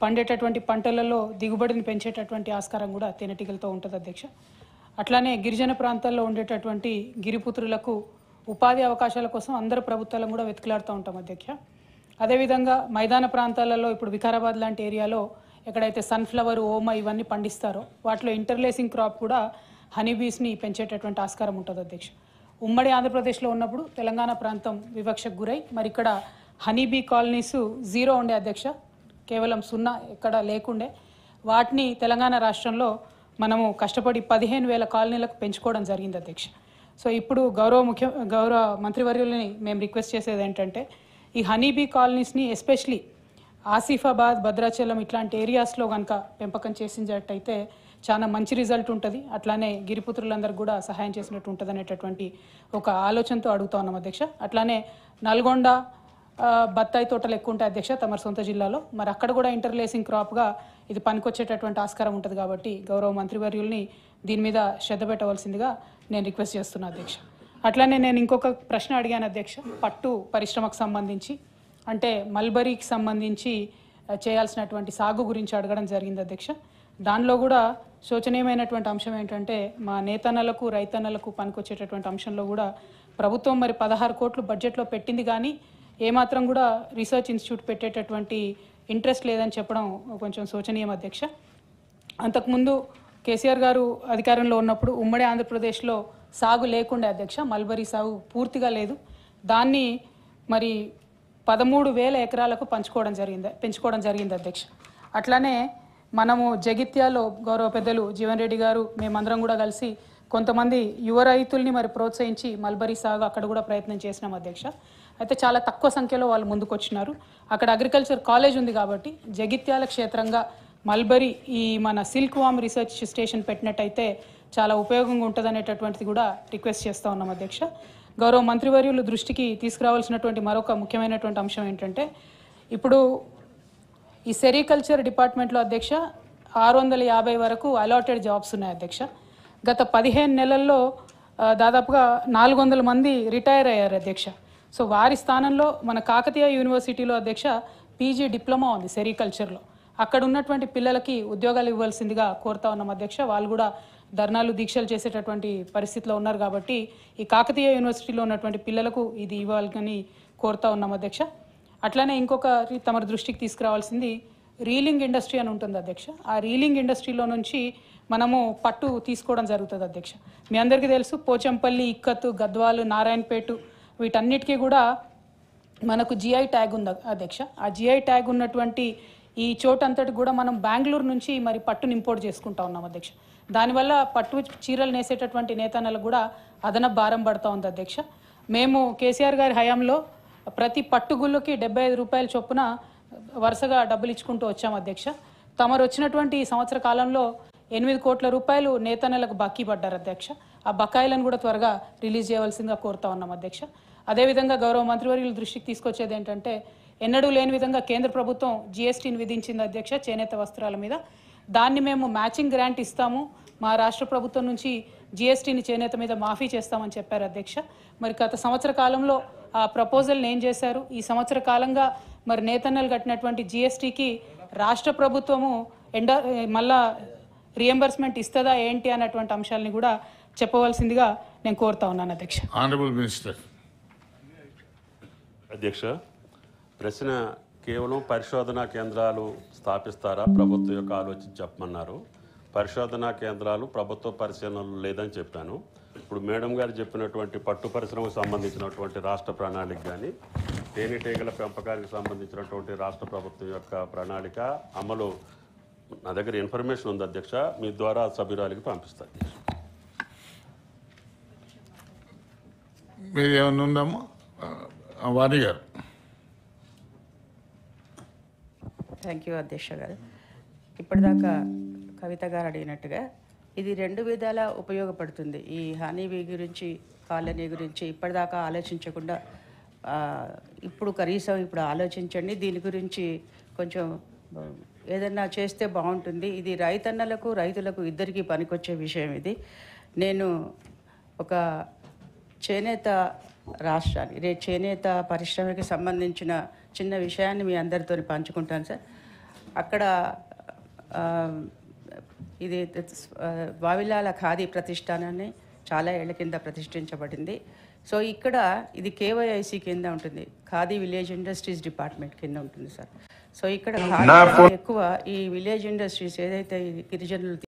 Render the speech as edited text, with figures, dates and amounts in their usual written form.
పండేటటువంటి పంటలలో దిగుబడిని పెంచేటటువంటి ఆస్కారం కూడా తేనెటీగలతో ఉంటుంది అధ్యక్ష. అట్లానే గిరిజన ప్రాంతాల్లో ఉండేటటువంటి గిరిపుత్రులకు ఉపాధి అవకాశాల కోసం అందరు ప్రభుత్వాలను కూడా వెతుకులాడుతూ ఉంటాం అధ్యక్ష. అదేవిధంగా మైదాన ప్రాంతాలలో ఇప్పుడు వికారాబాద్ లాంటి ఏరియాలో ఎక్కడైతే సన్ఫ్లవర్, ఓమ ఇవన్నీ పండిస్తారో వాటిలో ఇంటర్లేసింగ్ క్రాప్ కూడా హనీబీస్ని పెంచేటటువంటి ఆస్కారం ఉంటుంది అధ్యక్ష. ఉమ్మడి ఆంధ్రప్రదేశ్లో ఉన్నప్పుడు తెలంగాణ ప్రాంతం వివక్షకు గురై మరి ఇక్కడ హనీబీ కాలనీస్ 0 ఉండే అధ్యక్ష, కేవలం 0 ఎక్కడ లేకుండే. వాటిని తెలంగాణ రాష్ట్రంలో మనము కష్టపడి 15,000 కాలనీలకు పెంచుకోవడం జరిగింది అధ్యక్ష. సో ఇప్పుడు గౌరవ మంత్రివర్యులని మేము రిక్వెస్ట్ చేసేది ఏంటంటే ఈ హనీబీ కాలనీస్ని ఎస్పెషలీ ఆసిఫాబాద్, భద్రాచలం ఇట్లాంటి ఏరియాస్లో కనుక పెంపకం చేసినట్టయితే చాలా మంచి రిజల్ట్ ఉంటుంది. అట్లానే గిరిపుత్రులందరికీ కూడా సహాయం చేసినట్టు ఉంటుంది అనేటటువంటి ఒక ఆలోచనతో అడుగుతా ఉన్నాం అధ్యక్ష. అట్లానే నల్గొండ బత్తాయి తోటలు ఎక్కువ ఉంటాయి అధ్యక్ష తమ సొంత జిల్లాలో. మరి అక్కడ కూడా ఇంటర్లేసింగ్ క్రాప్గా ఇది పనికొచ్చేటటువంటి ఆస్కారం ఉంటుంది కాబట్టి గౌరవ మంత్రివర్యుల్ని దీని మీద శ్రద్ధ పెట్టవలసిందిగా నేను రిక్వెస్ట్ చేస్తున్నా అధ్యక్ష. అట్లానే నేను ఇంకొక ప్రశ్న అడిగాను అధ్యక్ష, పట్టు పరిశ్రమకు సంబంధించి అంటే మల్బరీకి సంబంధించి చేయాల్సినటువంటి సాగు గురించి అడగడం జరిగింది అధ్యక్ష. దానిలో కూడా శోచనీయమైనటువంటి అంశం ఏంటంటే మా నేతన్నలకు రైతన్నలకు పనికొచ్చేటటువంటి అంశంలో కూడా ప్రభుత్వం మరి 16 కోట్లు బడ్జెట్లో పెట్టింది కానీ ఏమాత్రం కూడా రీసెర్చ్ ఇన్స్టిట్యూట్ పెట్టేటటువంటి ఇంట్రెస్ట్ లేదని చెప్పడం కొంచెం శోచనీయం అధ్యక్ష. అంతకుముందు కేసీఆర్ గారు అధికారంలో ఉన్నప్పుడు ఉమ్మడి ఆంధ్రప్రదేశ్లో సాగు లేకుండే అధ్యక్ష, మల్బరీ సాగు పూర్తిగా లేదు. దాన్ని మరి 13,000 ఎకరాలకు పెంచుకోవడం జరిగింది అధ్యక్ష. అట్లానే మనము జగిత్యాలో గౌరవ పెద్దలు జీవన్ రెడ్డి గారు మేమందరం కూడా కలిసి కొంతమంది యువ రైతుల్ని మరి ప్రోత్సహించి మల్బరీ సాగు అక్కడ కూడా ప్రయత్నం చేసినాం అధ్యక్ష. అయితే చాలా తక్కువ సంఖ్యలో వాళ్ళు ముందుకు వచ్చినారు. అక్కడ అగ్రికల్చర్ కాలేజ్ ఉంది కాబట్టి జగిత్యాల క్షేత్రంగా మల్బరీ ఈ మన సిల్క్ వామ్ రీసెర్చ్ స్టేషన్ పెట్టినట్టయితే చాలా ఉపయోగంగా ఉంటుంది అనేటటువంటిది కూడా రిక్వెస్ట్ చేస్తూ ఉన్నాం అధ్యక్ష. గౌరవ మంత్రివర్యులు దృష్టికి తీసుకురావాల్సినటువంటి మరొక ముఖ్యమైనటువంటి అంశం ఏంటంటే ఇప్పుడు ఈ సెరికల్చర్ డిపార్ట్మెంట్లో అధ్యక్ష 650 వరకు అలాటెడ్ జాబ్స్ ఉన్నాయి అధ్యక్ష. గత 15 నెలల్లో దాదాపుగా 400 మంది రిటైర్ అయ్యారు అధ్యక్ష. సో వారి స్థానంలో మన కాకతీయ యూనివర్సిటీలో అధ్యక్ష పీజీ డిప్లొమా ఉంది సెరికల్చర్లో. అక్కడ ఉన్నటువంటి పిల్లలకి ఉద్యోగాలు ఇవ్వాల్సిందిగా కోరుతా ఉన్నాం అధ్యక్ష. వాళ్ళు కూడా ధర్నాలు, దీక్షలు చేసేటటువంటి పరిస్థితిలో ఉన్నారు కాబట్టి ఈ కాకతీయ యూనివర్సిటీలో ఉన్నటువంటి పిల్లలకు ఇది ఇవ్వాలని కోరుతా ఉన్నాం అధ్యక్ష. అట్లానే ఇంకొక తమ దృష్టికి తీసుకురావాల్సింది రీలింగ్ ఇండస్ట్రీ అని ఉంటుంది అధ్యక్ష. ఆ రీలింగ్ ఇండస్ట్రీలో నుంచి మనము పట్టు తీసుకోవడం జరుగుతుంది అధ్యక్ష. మీ అందరికీ తెలుసు పోచంపల్లి, ఇక్కత్తు, గద్వాలు, నారాయణపేట వీటన్నిటికీ కూడా మనకు జిఐ ట్యాగ్ ఉంది అధ్యక్ష. ఆ జిఐ ట్యాగ్ ఉన్నటువంటి ఈ చోటంతటి కూడా మనం బెంగళూరు నుంచి మరి పట్టును ఇంపోర్ట్ చేసుకుంటా ఉన్నాం అధ్యక్ష. దానివల్ల పట్టు చీరలు నేసేటటువంటి నేతన్నలకు కూడా అదనపు భారం పడుతూ ఉంది అధ్యక్ష. మేము కేసీఆర్ గారి హయాంలో ప్రతి పట్టుగుళ్ళకి 75 రూపాయల చొప్పున వరుసగా డబ్బులు ఇచ్చుకుంటూ వచ్చాం అధ్యక్ష. తమరు వచ్చినటువంటి సంవత్సర కాలంలో 8 కోట్ల రూపాయలు నేతన్నలకు బాకీ పడ్డారు అధ్యక్ష. ఆ బకాయిలను కూడా త్వరగా రిలీజ్ చేయవలసిందిగా కోరుతా ఉన్నాం అధ్యక్ష. అదేవిధంగా గౌరవ మంత్రివర్యుల దృష్టికి తీసుకొచ్చేది ఏంటంటే ఎన్నడూ లేని విధంగా కేంద్ర ప్రభుత్వం GSTని విధించింది అధ్యక్ష చేనేత వస్త్రాల మీద. దాన్ని మేము మ్యాచింగ్ గ్రాంట్ ఇస్తాము, మా రాష్ట్ర ప్రభుత్వం నుంచి GSTని చేనేత మీద మాఫీ చేస్తామని చెప్పారు అధ్యక్ష. మరి గత సంవత్సర కాలంలో ఆ ప్రపోజల్ని ఏం చేశారు? ఈ సంవత్సర కాలంగా మరి నేతన్నలు కట్టినటువంటి GSTకి రాష్ట్ర ప్రభుత్వము మళ్ళా రియంబర్స్మెంట్ ఇస్తుందా ఏంటి అన్నటువంటి అంశాలని కూడా చెప్పవలసిందిగా నేను కోరుతా ఉన్నాను అధ్యక్ష. Honourable minister. అధ్యక్ష, ప్రశ్న కేవలం పరిశోధనా కేంద్రాలు స్థాపిస్తారా ప్రభుత్వం యొక్క ఆలోచన చెప్పమన్నారు. పరిశోధనా కేంద్రాలు ప్రభుత్వ పరిశీలనలు లేదని చెప్పాను. ఇప్పుడు మేడం గారు చెప్పినటువంటి పట్టు పరిశ్రమకు సంబంధించినటువంటి రాష్ట్ర ప్రణాళిక కానీ తేనెటీగల పెంపకానికి సంబంధించినటువంటి రాష్ట్ర ప్రభుత్వం యొక్క ప్రణాళిక అమలు నా దగ్గర ఇన్ఫర్మేషన్ ఉంది అధ్యక్ష, మీ ద్వారా సభ్యురాలికి పంపిస్తాను. మీరు ఏమన్నా ఉందమ్మా వాణి గారు? థ్యాంక్ యూ అధ్యక్ష గారు. ఇప్పటిదాకా కవిత గారు అడిగినట్టుగా ఇది 2 విధాలా ఉపయోగపడుతుంది. ఈ హనీబీ గురించి, కాలనీ గురించి ఇప్పటిదాకా ఆలోచించకుండా ఇప్పుడు కనీసం ఇప్పుడు ఆలోచించండి. దీని గురించి కొంచెం ఏదన్నా చేస్తే బాగుంటుంది. ఇది రైతన్నలకు, రైతులకు ఇద్దరికీ పనికొచ్చే విషయం ఇది. నేను ఒక చేనేత చేనేత పరిశ్రమకి సంబంధించిన చిన్న విషయాన్ని మీ అందరితో పంచుకుంటాను సార్. అక్కడ ఇది వావిలాల ఖాదీ ప్రతిష్టానాన్ని చాలా ఏళ్ల కింద ప్రతిష్ఠించబడింది. సో ఇక్కడ ఇది కేవైఐసి కింద ఉంటుంది, ఖాదీ విలేజ్ ఇండస్ట్రీస్ డిపార్ట్మెంట్ కింద ఉంటుంది సార్. సో ఇక్కడ ఎక్కువ ఈ విలేజ్ ఇండస్ట్రీస్ ఏదైతే గిరిజనులు